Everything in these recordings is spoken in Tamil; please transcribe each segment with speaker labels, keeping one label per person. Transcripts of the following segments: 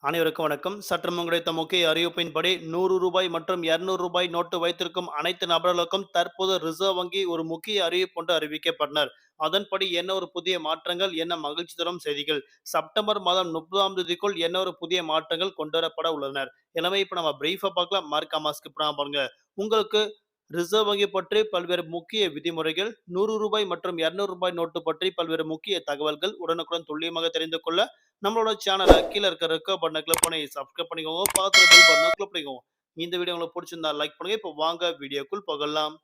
Speaker 1: அனைவருக்கும் வணக்கம். சற்று கிடைத்த முக்கிய அறிவிப்பின்படி ரூ. 100 மற்றும் ரூ. 200 நோட்டு வைத்திருக்கும் அனைத்து நபர்களுக்கும் தற்போது ரிசர்வ் வங்கி ஒரு முக்கிய அறிவிப்பு ஒன்று அறிவிக்கப்பட்டனர். அதன்படி என்ன ஒரு புதிய மாற்றங்கள், என்ன மகிழ்ச்சி தரும் செய்திகள், செப்டம்பர் மாதம் 30ஆம் தேதிக்குள் என்ன ஒரு புதிய மாற்றங்கள் கொண்டுவரப்பட உள்ளனர். எனவே இப்ப நம்ம பிரீஃபா பார்க்கலாம். மறக்காம ஸ்கிப் பண்ணாம பாருங்க. உங்களுக்கு ரிசர்வ் வங்கி பற்றி பல்வேறு முக்கிய விதிமுறைகள், ரூ. 100 மற்றும் ரூ. 200 நோட்டு பற்றி பல்வேறு முக்கிய தகவல்கள் உடனுக்குடன் துல்லியமாக தெரிந்து கொள்ள நம்மளோட சேனலை கீழே இருக்க ரெக்க பட்டனை கிளிக் பண்ணி சப்ஸ்கிரைப் பண்ணிக்கோங்க. பார்த்து பெல் பட்டனை கிளிக் பண்ணிக்கோங்க. இந்த வீடியோ உங்களுக்கு பிடிச்சிருந்தா லைக் பண்ணுங்க. இப்போ வாங்க வீடியோக்குள் போகலாம்.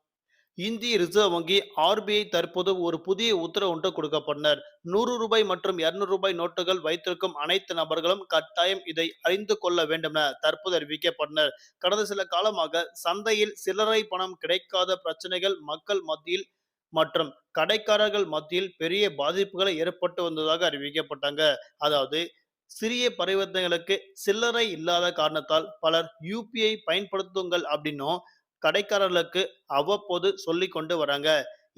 Speaker 1: இந்திய ரிசர்வ் வங்கி ஆர்பிஐ தற்போது ஒரு புதிய உத்தரவு ஒன்று கொடுக்கப்பட்டனர். ரூ. 100 மற்றும் ரூ. 200 நோட்டுகள் வைத்திருக்கும் அனைத்து நபர்களும் கட்டாயம் இதை அறிந்து கொள்ள வேண்டும் என தற்போது அறிவிக்கப்பட்டனர். கடந்த சில காலமாக சந்தையில் சில்லறை பணம் கிடைக்காத பிரச்சனைகள் மக்கள் மத்தியில் மற்றும் கடைக்காரர்கள் மத்தியில் பெரிய பாதிப்புகளை ஏற்பட்டு வந்ததாக அறிவிக்கப்பட்டாங்க. அதாவது சிறிய பரிவர்த்தனைகளுக்கு சில்லறை இல்லாத காரணத்தால் பலர் யுபிஐ பயன்படுத்துங்கள் அப்படின்னும் கடைக்காரர்களுக்கு அவ்வப்போது சொல்லிக் கொண்டு வராங்க.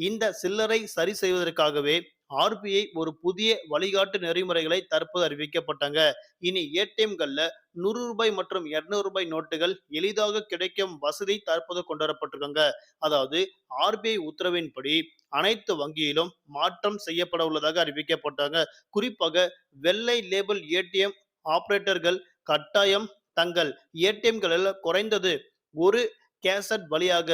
Speaker 1: இந்த சில்லறை சரி செய்வதற்காகவே ஆர்பிஐ ஒரு புதிய வழிகாட்டு நெறிமுறைகளை தற்போது அறிவிக்கப்பட்டாங்க. இனி ஏடிஎம்கள்ல ரூ. 100 மற்றும் ரூ. 200 நோட்டுகள் எளிதாக கிடைக்கும் வசதி தற்போது கொண்டு வரப்பட்டிருக்காங்க. அதாவது ஆர்பிஐ உத்தரவின்படி அனைத்து வங்கியிலும் மாற்றம் செய்யப்பட உள்ளதாக அறிவிக்கப்பட்டாங்க. குறிப்பாக வெள்ளை லேபிள் ஏடிஎம் ஆபரேட்டர்கள் கட்டாயம் தங்கள் ஏடிஎம்களில் குறைந்தது ஒரு கேசட் வழியாக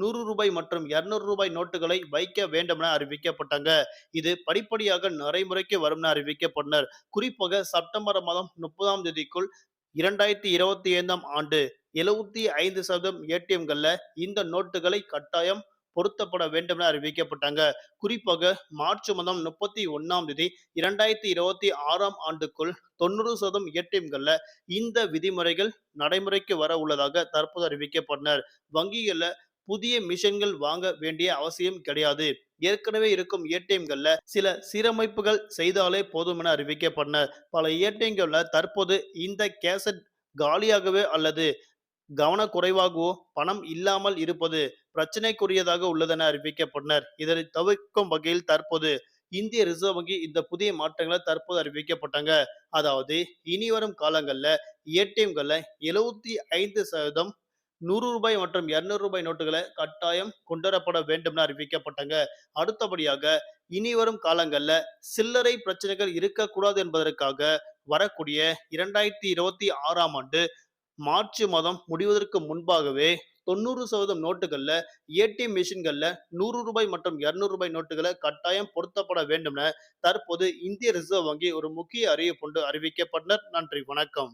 Speaker 1: ரூ. 100 மற்றும் ரூ. 200 நோட்டுகளை வைக்க வேண்டும் என அறிவிக்கப்பட்டாங்க. இது படிப்படியாக நடைமுறைக்கு வரும் என அறிவிக்கப்பட்டனர். குறிப்பாக செப்டம்பர் மாதம் 30ஆம் தேதிக்குள் 2025ஆம் ஆண்டு 75% ஏடிஎம்கள்ல இந்த நோட்டுகளை கட்டாயம் பொருத்தப்பட வேண்டும் என அறிவிக்கப்பட்டாங்க. குறிப்பாக மார்ச் மாதம் 31ஆம் தேதி 2026ஆம் ஆண்டுக்குள் 90% ஏடிஎம்கள்ல இந்த விதிமுறைகள் நடைமுறைக்கு வர உள்ளதாக தற்போது அறிவிக்கப்பட்டனர். வங்கிகள்ல புதிய மிஷின்கள் வாங்க வேண்டிய அவசியம் கிடையாது. ஏற்கனவே இருக்கும் ஏடிஎம்கள்ல சில சீரமைப்புகள் செய்தாலே போதும் என அறிவிக்கப்பட்டனர். பல ஏடிஎம்கள்ல தற்போது இந்த கேசட் காலியாகவே அல்லது கவனக்குறைவாகவோ பணம் இல்லாமல் இருப்பது பிரச்சனைக்குரியதாக உள்ளதென அறிவிக்கப்பட்டனர். இதனை தவிர்க்கும் வகையில் தற்போது இந்திய ரிசர்வ் வங்கி இந்த புதிய மாற்றங்களை தற்போது அறிவிக்கப்பட்டாங்க. அதாவது இனி வரும் காலங்கள்ல ஏடிஎம்கள்ல 75% ரூ. 100 மற்றும் ரூ. 200 நோட்டுகளை கட்டாயம் கொண்டுவரப்பட வேண்டும் என அறிவிக்கப்பட்டாங்க. அடுத்தபடியாக இனி வரும் காலங்கள்ல சில்லறை பிரச்சனைகள் இருக்கக்கூடாது என்பதற்காக வரக்கூடிய 2026ஆம் ஆண்டு மார்ச் மாதம் முடிவதற்கு முன்பாகவே 90% நோட்டுகள்ல ஏடிஎம் மிஷின்கள்ல ரூ. 100 மற்றும் ரூ. 200 நோட்டுகளை கட்டாயம் பொருத்தப்பட வேண்டும் என தற்போது இந்திய ரிசர்வ் வங்கி ஒரு முக்கிய அறிவிப்பு ஒன்று அறிவிக்கப்பட்டனர். நன்றி, வணக்கம்.